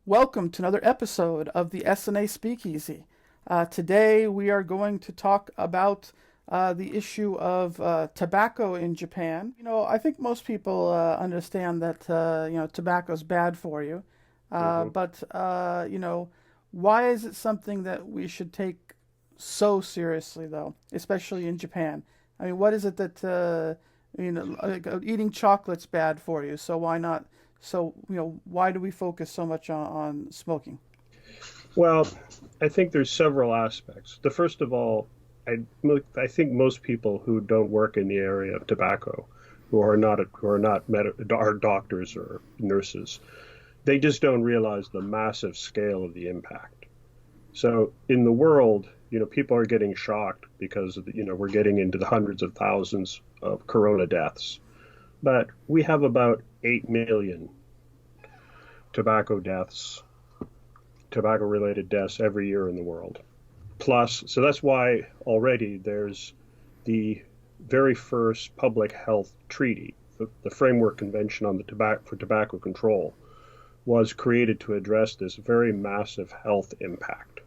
Welcome to another episode of the SNA Speakeasy. Today we are going to talk about the issue of tobacco in Japan. I think most people understand that tobacco is bad for you, hmm but why is it something that we should take so seriously, though, especially in Japan? I mean, what is it that eating chocolate's bad for you? So why not? So, why do we focus so much on smoking? Well, I think there's several aspects. The first of all, I think most people who don't work in the area of tobacco, who are not doctors or nurses, they just don't realize the massive scale of the impact. So in the world, people are getting shocked because we're getting into the hundreds of thousands of corona deaths, but we have about 8 million tobacco deaths tobacco-related deaths every year in the world. Plus, so that's why already there's the very first public health treaty, the Framework Convention on the Tobacco Control, was created to address this very massive health impact.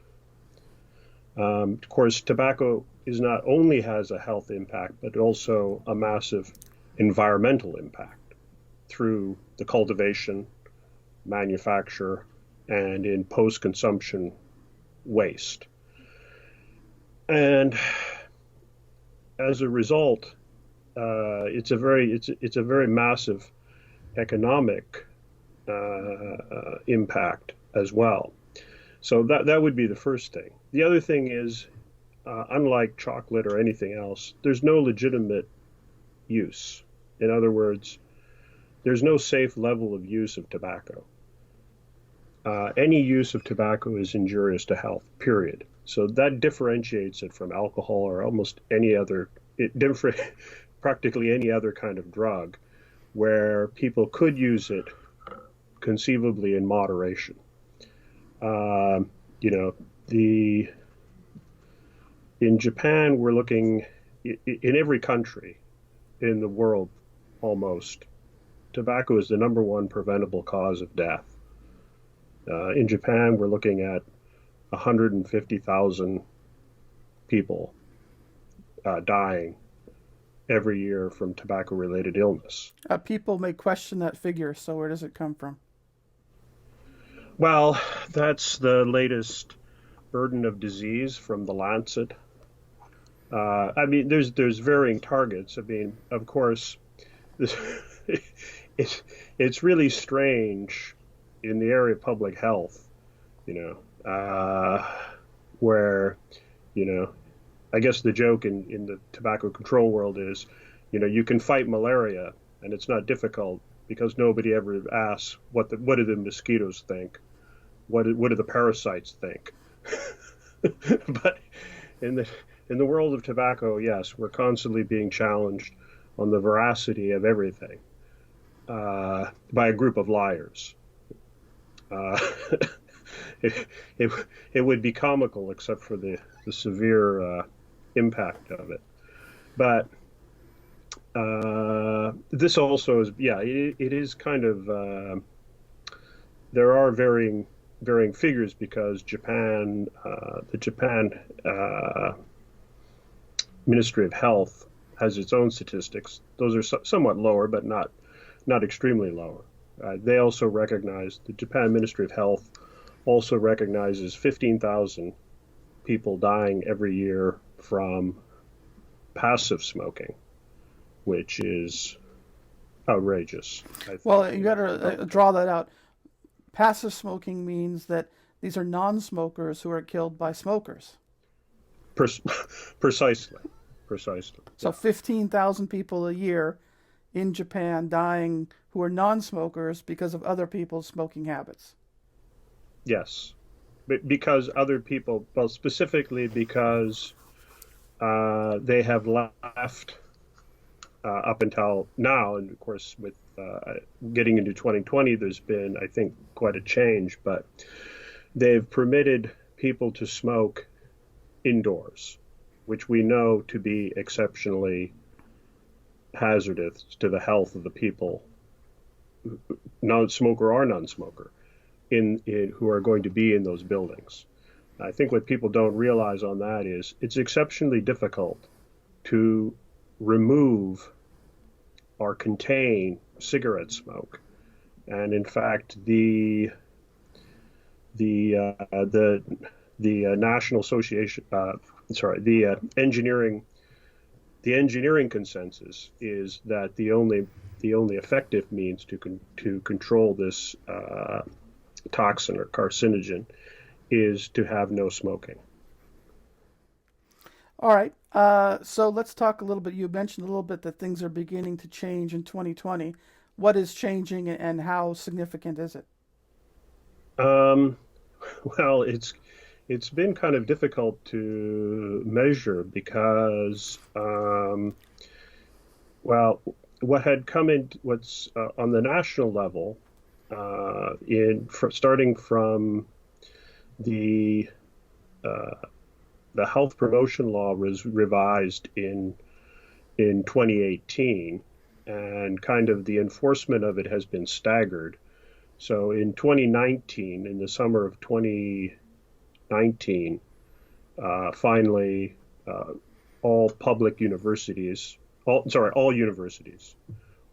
Of course, tobacco is not only has a health impact, but also a massive environmental impact through the cultivation, manufacture, and in post-consumption waste. And as a result, it's a very massive economic impact as well. So that would be the first thing. The other thing is, unlike chocolate or anything else, there's no legitimate use. In other words, there's no safe level of use of tobacco. Any use of tobacco is injurious to health, period. So that differentiates it from alcohol or almost any other, practically any other kind of drug where people could use it conceivably in moderation. You know, the in Japan, we're looking in every country in the world almost. Tobacco is the number one preventable cause of death. In Japan, we're looking at 150,000 people dying every year from tobacco-related illness. People may question that figure, so where does it come from? Well, that's the latest burden of disease from the Lancet. I mean, there's varying targets. I mean, of course, this, it's it's really strange in the area of public health, you where, you know, I guess the joke in the tobacco control world is, you can fight malaria and it's not difficult because nobody ever asks what do the mosquitoes think, what do the parasites think. But in the world of tobacco, yes, we're constantly being challenged on the veracity of everything by a group of liars. Uh, it, it, it would be comical except for the severe impact of it. But this also is, yeah, it is kind of, there are varying figures because the Japan Ministry of Health has its own statistics. Those are somewhat lower, but not extremely lower. They also recognize the Japan Ministry of Health also recognizes 15,000 people dying every year from passive smoking, which is outrageous, I think. Well, you got to draw that out. Passive smoking means that these are non-smokers who are killed by smokers. Precisely, precisely. So Yeah. 15,000 people a year in Japan dying who are non-smokers because of other people's smoking habits. Yes, but because other people, well, specifically because they have left up until now, and of course, with getting into 2020, there's been, I think, quite a change, but they've permitted people to smoke indoors, which we know to be exceptionally hazardous to the health of the people, non-smoker or non-smoker. in who are going to be in those buildings. I think what people don't realize on that is it's exceptionally difficult to remove or contain cigarette smoke. And in fact, the National Association, the engineering consensus is that the only effective means to control this toxin or carcinogen is to have no smoking. All right. So let's talk a little bit. You mentioned a little bit that things are beginning to change in 2020. What is changing and how significant is it? Um, well, it's been kind of difficult to measure because well, what had come in, what's on the national level, starting from the uh, the health promotion law was revised in 2018, and kind of the enforcement of it has been staggered. So in 2019, in the summer of 2019, finally, all public universities, all universities,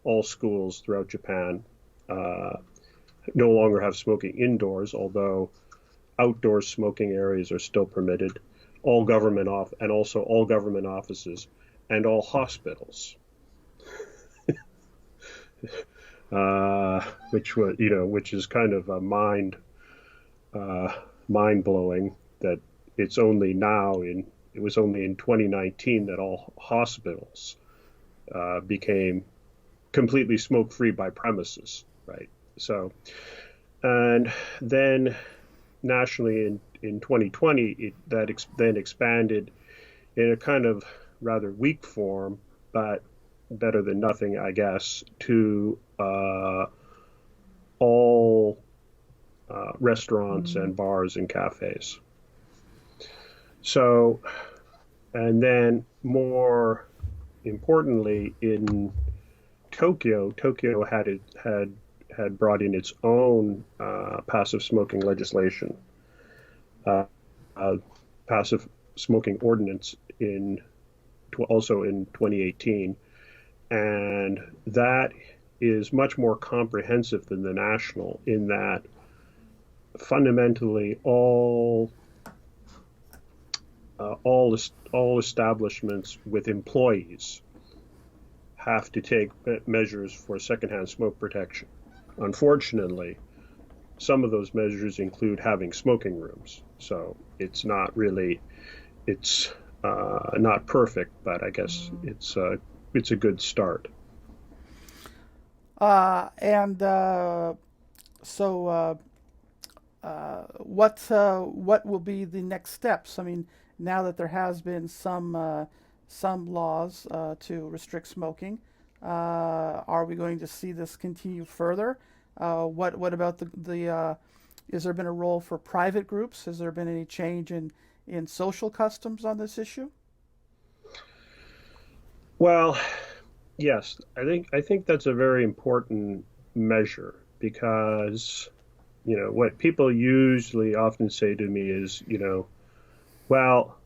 all schools throughout Japan uh, no longer have smoking indoors, although outdoor smoking areas are still permitted. All government off and also all government offices and all hospitals, which is kind of a mind blowing that it was only in 2019 that all hospitals became completely smoke free by premises, right? So, and then nationally in 2020, then expanded in a kind of rather weak form, but better than nothing, I guess, to all restaurants and bars and cafes. So, and then more importantly, in Tokyo had brought in its own passive smoking legislation, uh, uh, passive smoking ordinance also in 2018, and that is much more comprehensive than the national in that fundamentally all establishments with employees have to take measures for secondhand smoke protection. Unfortunately, some of those measures include having smoking rooms. So it's not perfect, but I guess it's a good start. And so, what will be the next steps? I mean, now that there has been some laws to restrict smoking, are we going to see this continue further? What about the has there been a role for private groups? Has there been any change in social customs on this issue? Well, yes, I think that's a very important measure because what people usually often say to me is, well,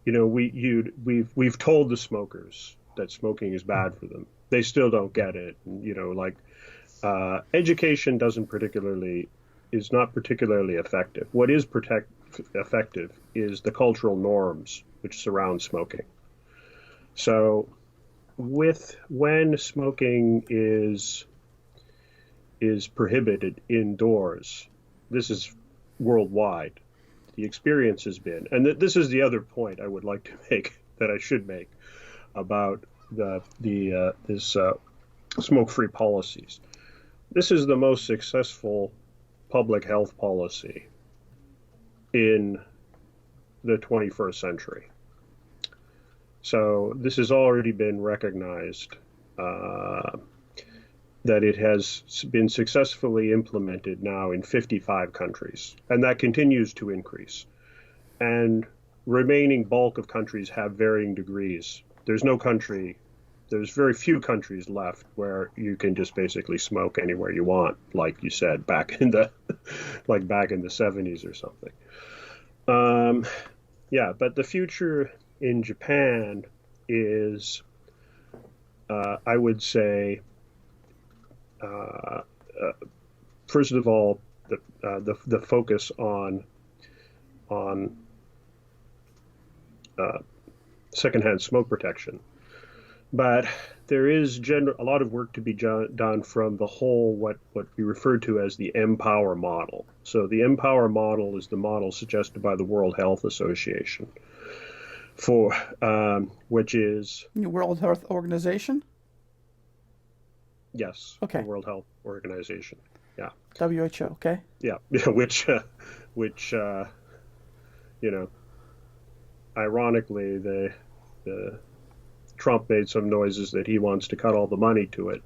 we've told the smokers that smoking is bad for them. They still don't get it. And, like education is not particularly effective. What is effective is the cultural norms which surround smoking. So when smoking is prohibited indoors, this is worldwide. The experience has been, and this is the other point I would like to make that I should make about this smoke-free policies. This is the most successful public health policy in the 21st century. So this has already been recognized that it has been successfully implemented now in 55 countries, and that continues to increase. And remaining bulk of countries have varying degrees. There's no country there's very few countries left where you can just basically smoke anywhere you want, like you said, back in the like back in the 70s or something. Um, yeah, but the future in Japan is, I would say, uh, uh, first of all, the focus on uh, secondhand smoke protection. But there is a lot of work to be done from the whole what we refer to as the Empower model. So the Empower model is the model suggested by the World Health Association, for which is The World Health Organization? yes, the Okay. World Health Organization. Yeah, WHO, okay. yeah, which you know, ironically, the Trump made some noises that he wants to cut all the money to it.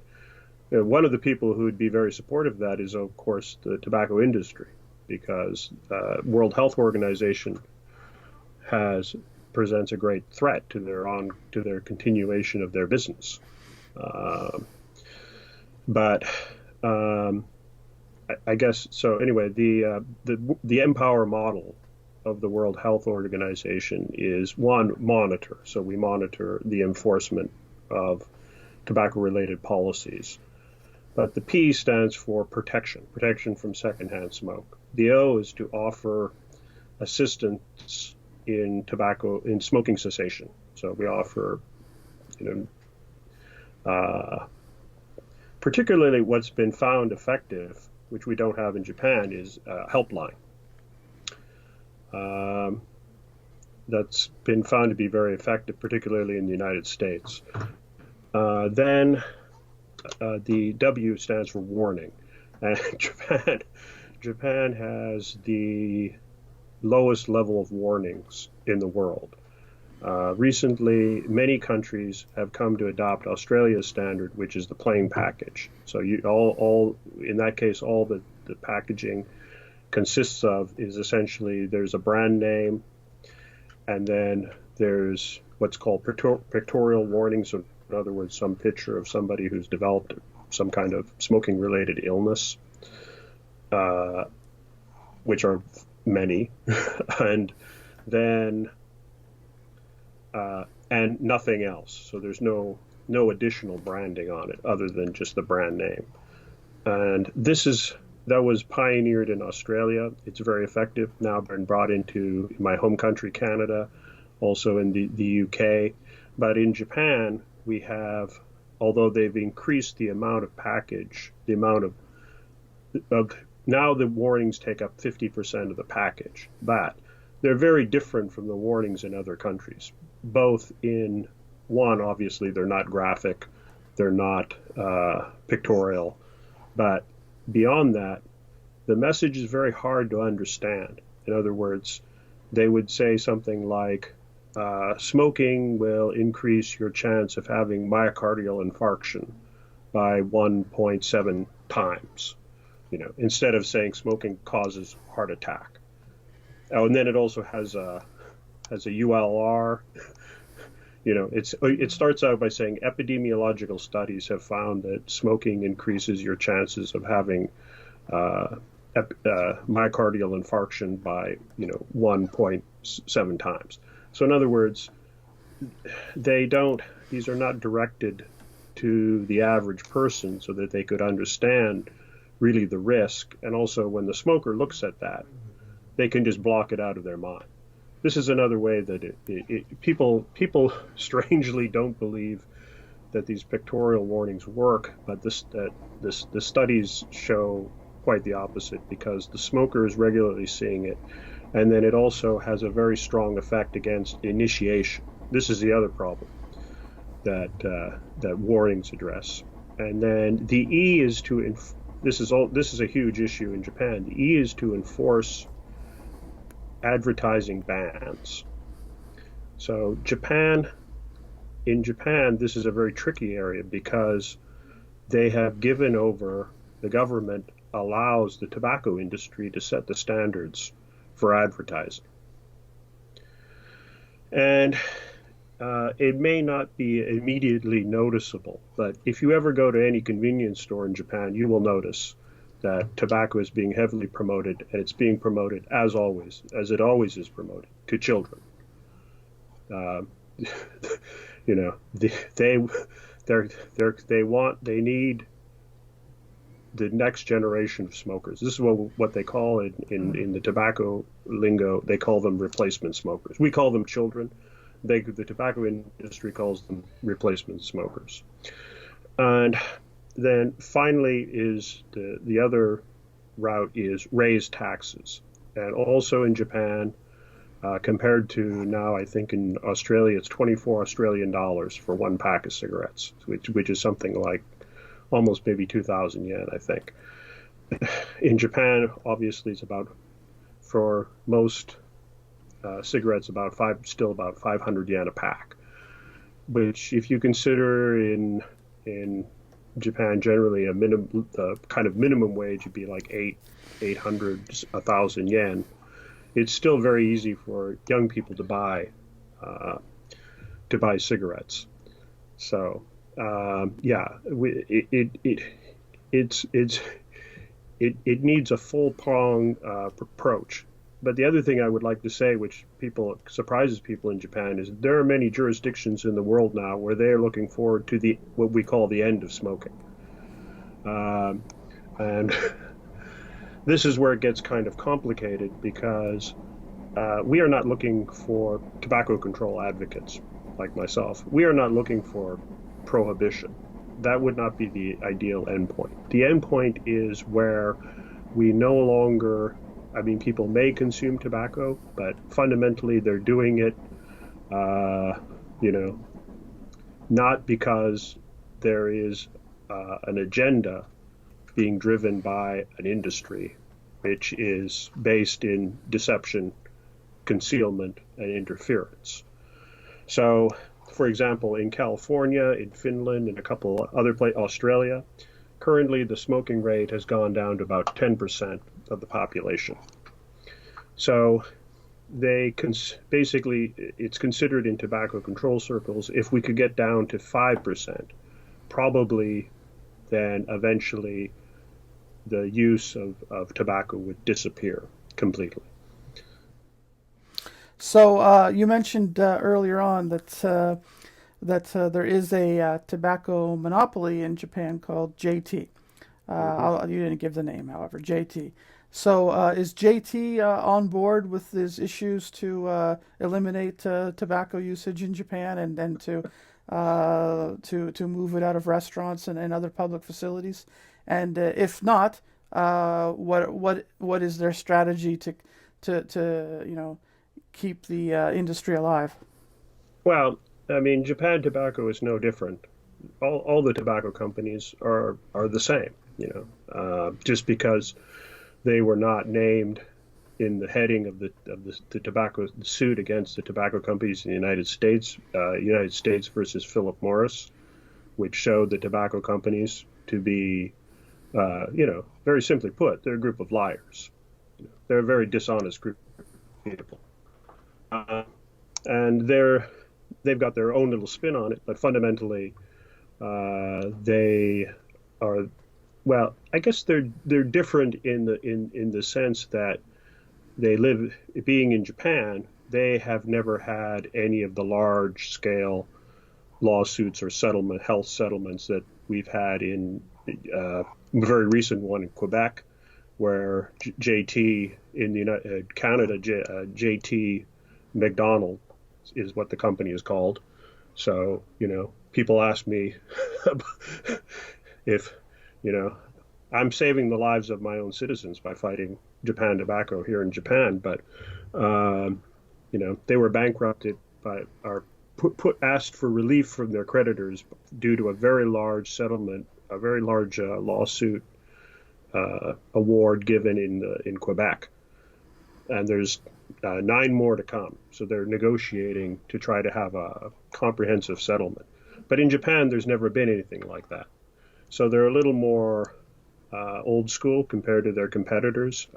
And one of the people who would be very supportive of that is, of course, the tobacco industry, because World Health Organization presents a great threat to their continuation of their business. Uh, but I guess so. Anyway, the Empower model of the World Health Organization is one, monitor. So we monitor the enforcement of tobacco-related policies. But the P stands for protection from secondhand smoke. The O is to offer assistance in smoking cessation. So we offer, particularly what's been found effective, which we don't have in Japan, is a helpline. That's been found to be very effective, particularly in the United States. Then the W stands for warning, and Japan has the lowest level of warnings in the world. Recently, many countries have come to adopt Australia's standard, which is the plain package. So in that case, all the packaging consists of is essentially there's a brand name, and then there's what's called pictorial warnings. So in other words, some picture of somebody who's developed some kind of smoking-related illness, which are many, and then and nothing else. So there's no additional branding on it other than just the brand name. And that was pioneered in Australia. It's very effective. Now been brought into my home country, Canada, also in the UK. But in Japan, we have, although they've increased the amount of package, the amount of now the warnings take up 50% of the package. But they're very different from the warnings in other countries. Both in one, obviously, they're not graphic, they're not pictorial, but beyond that, the message is very hard to understand. In other words, they would say something like, smoking will increase your chance of having myocardial infarction by 1.7 times, instead of saying smoking causes heart attack. Oh, and then it also has a ULR. It starts out by saying epidemiological studies have found that smoking increases your chances of having myocardial infarction by 1.7 times. So in other words, these are not directed to the average person so that they could understand really the risk. And also when the smoker looks at that, they can just block it out of their mind. This is another way that people strangely don't believe that these pictorial warnings work, but the studies show quite the opposite, because the smoker is regularly seeing it, and then it also has a very strong effect against initiation. This is the other problem that warnings address. And then the E is this is a huge issue in Japan. The E is to enforce advertising bans. So in Japan, this is a very tricky area, because they have given over, the government allows the tobacco industry to set the standards for advertising. And it may not be immediately noticeable, but if you ever go to any convenience store in Japan, you will notice that tobacco is being heavily promoted, and it's being promoted as it always is promoted, to children. Uh, you know, they they need the next generation of smokers. This is what they call it in the tobacco lingo. They call them replacement smokers. We call them children. The tobacco industry calls them replacement smokers. And then finally is the other route is raise taxes. And also in Japan, compared to now, I think in Australia, it's 24 Australian dollars for one pack of cigarettes, which is something like almost maybe 2,000 yen, I think. In Japan, obviously, it's about, for most cigarettes, still about 500 yen a pack, which, if you consider in Japan generally kind of minimum wage would be like 800, 1,000 yen. It's still very easy for young people to buy cigarettes. So yeah, it needs a full prong approach. But the other thing I would like to say, which surprises people in Japan, is there are many jurisdictions in the world now where they are looking forward to what we call the end of smoking, and this is where it gets kind of complicated because we are not looking for tobacco control advocates like myself. We are not looking for prohibition. That would not be the ideal endpoint. The endpoint is where we no longer, I mean, people may consume tobacco, but fundamentally they're doing it, not because there is an agenda being driven by an industry which is based in deception, concealment, and interference. So, for example, in California, in Finland, and a couple other places, Australia, currently the smoking rate has gone down to about 10% of the population. So basically, it's considered in tobacco control circles, if we could get down to 5%, probably then eventually the use of tobacco would disappear completely. So you mentioned earlier on that there is a tobacco monopoly in Japan called JT. You didn't give the name, however, JT. So is JT on board with these issues to eliminate tobacco usage in Japan and then to move it out of restaurants and other public facilities? And if not, what is their strategy to keep the industry alive? Well, I mean, Japan Tobacco is no different. All the tobacco companies are the same, just because they were not named in the heading of the tobacco suit against the tobacco companies in the United States, United States versus Philip Morris, which showed the tobacco companies to be, very simply put, they're a group of liars. They're a very dishonest group of people. And they've got their own little spin on it, but fundamentally, they are, well, I guess they're different in the sense that being in Japan, they have never had any of the large scale lawsuits or health settlements that we've had in a very recent one in Quebec, where JT in Canada, JT McDonald is what the company is called. So, people ask me if, I'm saving the lives of my own citizens by fighting Japan Tobacco here in Japan, but, they were bankrupted asked for relief from their creditors due to a very large settlement, a very large lawsuit award given in Quebec. And there's 9 more to come. So they're negotiating to try to have a comprehensive settlement. But in Japan, there's never been anything like that. So they're a little more old school compared to their competitors,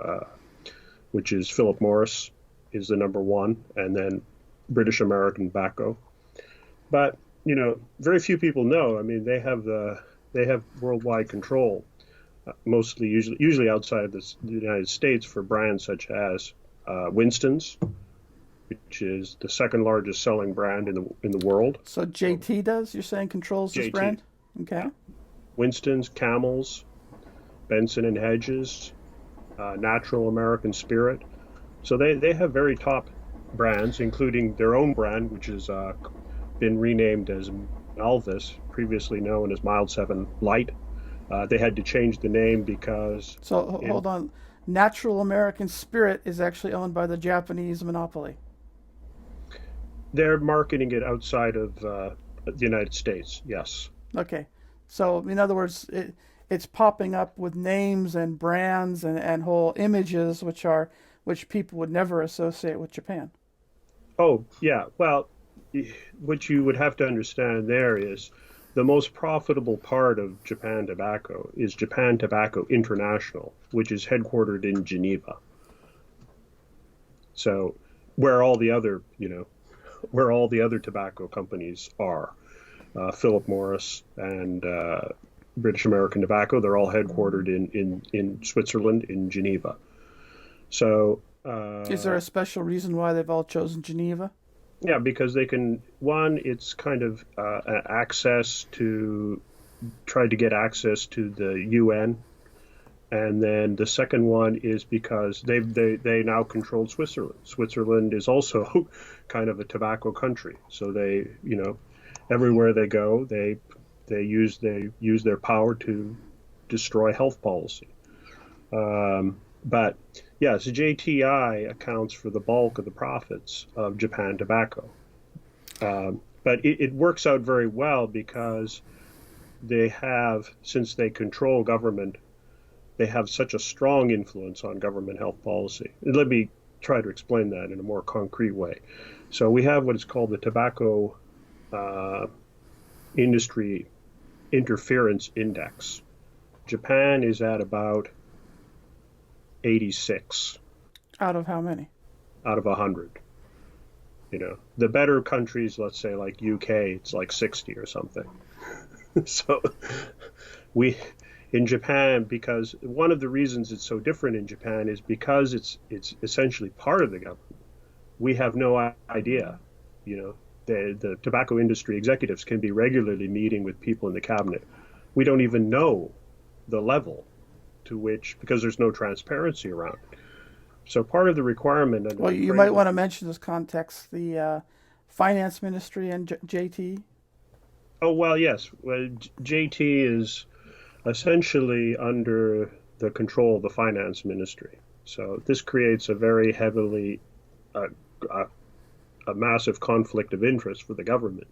which is Philip Morris is the number one, and then British American Tobacco. But very few people know. I mean, they have worldwide control, mostly usually outside of the United States for brands such as Winston's, which is the second largest selling brand in the world. So JT does, you're saying, controls this JT, brand? Okay. yeah. Winston's, Camels, Benson and Hedges, Natural American Spirit. So they have very top brands, including their own brand, which has been renamed as Elvis, previously known as Mild 7 Light. They had to change the name because So hold on. Natural American Spirit is actually owned by the Japanese monopoly. they're marketing it outside of the United States. Yes. Okay. So in other words, it's popping up with names and brands and whole images which people would never associate with Japan. Oh, yeah. Well, what you would have to understand there is the most profitable part of Japan Tobacco is Japan Tobacco International, which is headquartered in Geneva. So where all the other, where all the other tobacco companies are, Philip Morris and British American Tobacco, they're all headquartered in Switzerland, in Geneva. So, Is there a special reason why they've all chosen Geneva? yeah, because they can, one, it's kind of an access to, try to get access to the UN. And then the second one is because they now control Switzerland. Switzerland is also kind of a tobacco country. So they, everywhere they go, they use their power to destroy health policy. But yes, JTI accounts for the bulk of the profits of Japan Tobacco. But it works out very well because they have, since they control government, they have such a strong influence on government health policy. And let me try to explain that in a more concrete way. So we have what is called the Tobacco Industry Interference Index. Japan is at about 86 Out of how many? out of 100. The better countries, let's say like UK, it's like 60 or something. So we in Japan, because one of the reasons it's so different in Japan is because it's essentially part of the government. We have no idea. The tobacco industry executives can be regularly meeting with people in the cabinet. We don't even know the level to which, because there's no transparency around it. So part of the requirement under Well, the you might want framework, to mention this context, the finance ministry and JT. oh well, yes, well, JT is essentially under the control of the finance ministry. So this creates a very heavily uh, a massive conflict of interest for the government,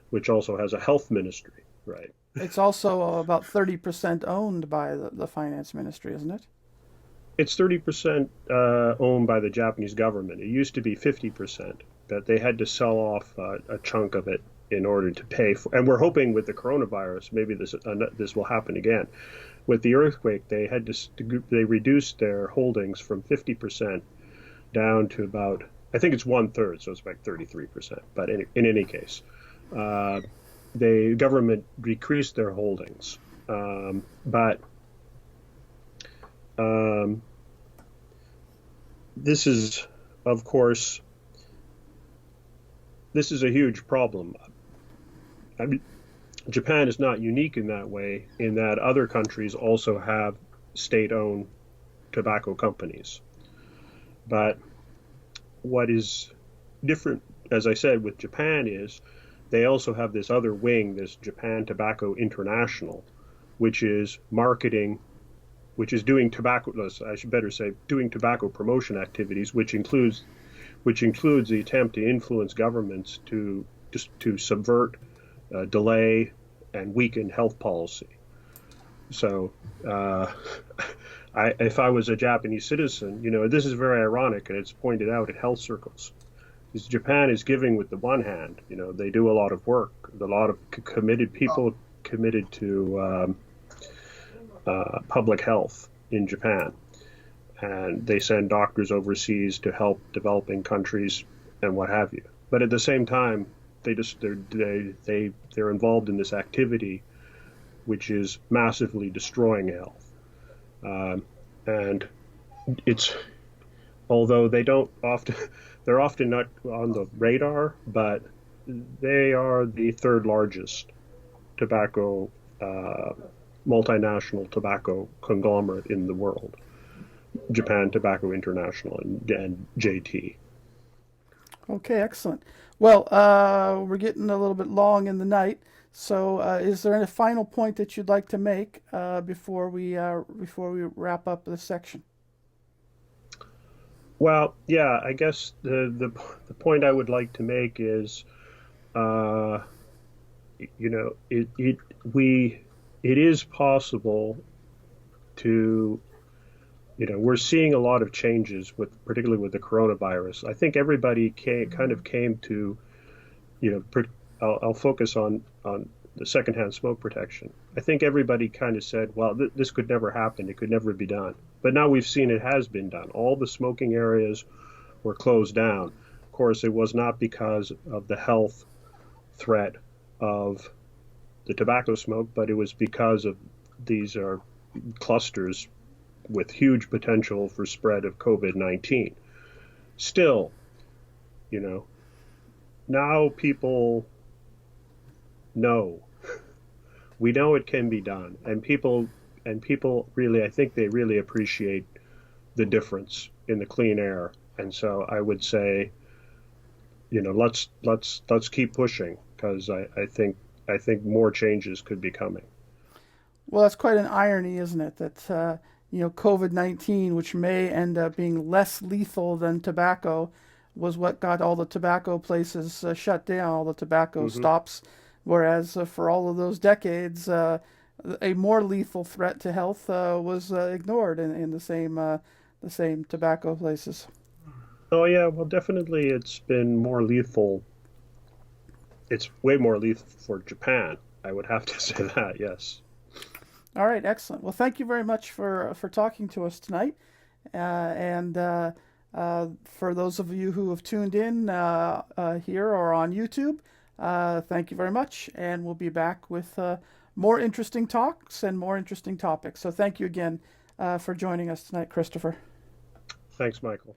which also has a health ministry, right? It's also about 30% owned by the finance ministry, isn't it? It's 30% owned by the Japanese government. It used to be 50%, but they had to sell off a chunk of it in order to pay for. And we're hoping with the coronavirus, maybe this will happen again. With the earthquake, they reduced their holdings from 50% down to about, I think it's one third, so it's about 33%. But in any case, the government decreased their holdings, but this is, of course, this is a huge problem. I mean, Japan is not unique in that way, in that other countries also have state-owned tobacco companies. But what is different, as I said, with Japan is they also have this other wing, this Japan Tobacco International, which is marketing, which is doing tobacco, I should better say, doing tobacco promotion activities, which includes the attempt to influence governments to subvert, delay, and weaken health policy. So, if I was a Japanese citizen, this is very ironic, and it's pointed out in health circles. Because Japan is giving with the one hand. They do a lot of work, a lot of committed people committed to public health in Japan, and they send doctors overseas to help developing countries and what have you. But at the same time, they're involved in this activity which is massively destroying health. And it's although they don't often they're often not on the radar, but they are the third largest tobacco multinational tobacco conglomerate in the world. Japan Tobacco International and JT. Okay, excellent. Well, we're getting a little bit long in the night, so is there any final point that you'd like to make before we wrap up this section? Well, yeah, I guess the point I would like to make is, uh, you know, it is possible to, we're seeing a lot of changes particularly with the coronavirus. I think everybody kind of came to, you know, I'll focus on the secondhand smoke protection. I think everybody kind of said, well, this could never happen. It could never be done. But now we've seen it has been done. All the smoking areas were closed down. Of course, it was not because of the health threat of the tobacco smoke, but it was because of these are clusters with huge potential for spread of COVID-19. Still, you know, now people know. We know it can be done, and people really, I think they really appreciate the difference in the clean air. And so I would say, let's keep pushing because I think more changes could be coming. Well, that's quite an irony, isn't it? That COVID-19, which may end up being less lethal than tobacco, was what got all the tobacco places shut down, all the tobacco Hmm. stops. Whereas for all of those decades, a more lethal threat to health was ignored in the same tobacco places. Oh yeah, well definitely it's been more lethal. It's way more lethal for Japan. I would have to say that, yes. All right, excellent. Well, thank you very much for talking to us tonight. And For those of you who have tuned in here or on YouTube, thank you very much. And we'll be back with more interesting talks and more interesting topics. So thank you again for joining us tonight, Christopher. Thanks, Michael.